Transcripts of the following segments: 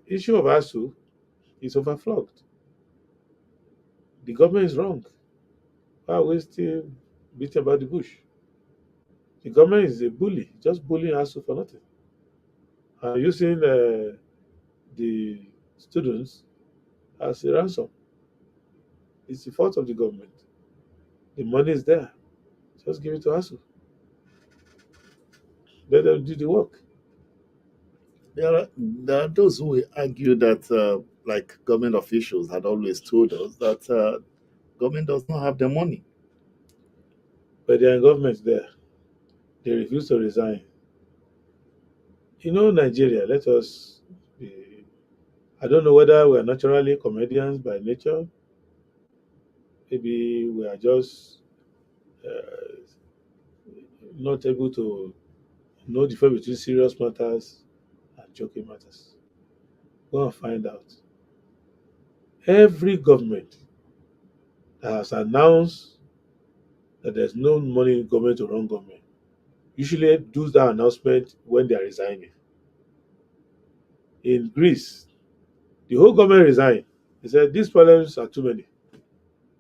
Issue of ASU is overflogged. The government is wrong. Why are we still beating about the bush? The government is a bully, just bullying ASU for nothing. And using the students as a ransom. It's the fault of the government. The money is there. Just give it to ASU. Let them do the work. There are those who will argue that, like government officials had always told us, that government does not have the money. But they are in government there. They refuse to resign. Nigeria, let us be, I don't know whether we are naturally comedians by nature. Maybe we are just uh, not able to know the difference between serious matters and joking matters. Go and find out. Every government that has announced that there's no money in government to run government usually do that announcement when they are resigning. In Greece, the whole government resigned. They said these problems are too many.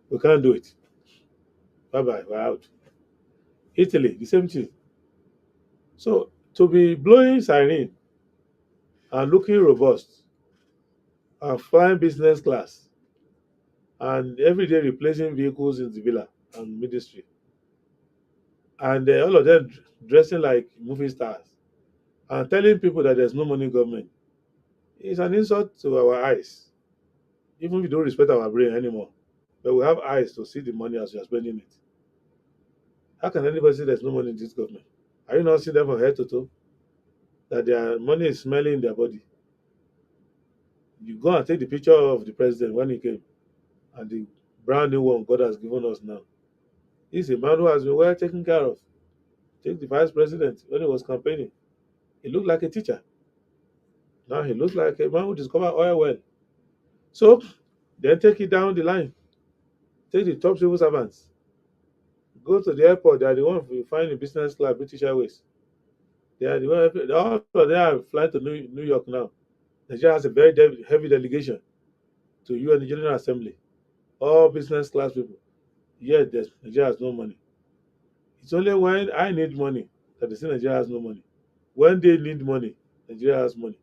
We can't do it. Bye bye, we're out. Italy, the same thing. So to be blowing siren and looking robust and flying business class and every day replacing vehicles in the villa and ministry and all of them dressing like movie stars and telling people that there's no money in government is an insult to our eyes. Even if we don't respect our brain anymore, but we have eyes to see the money as we are spending it. How can anybody say there's no money in this government? Are you not seeing them from head to toe? That their money is smelling in their body. You go and take the picture of the president when he came and the brand new one God has given us now. He's a man who has been well taken care of. Take the vice president when he was campaigning. He looked like a teacher. Now he looks like a man who discovered oil well. So then take it down the line. Take the top civil servants. Go to the airport. They are the ones you find in business class, British Airways. They are the one. All of them are flying to New York now. Nigeria has a very heavy delegation to UN General Assembly. All business class people. Yet Nigeria has no money. It's only when I need money that they say Nigeria has no money. When they need money, Nigeria has money.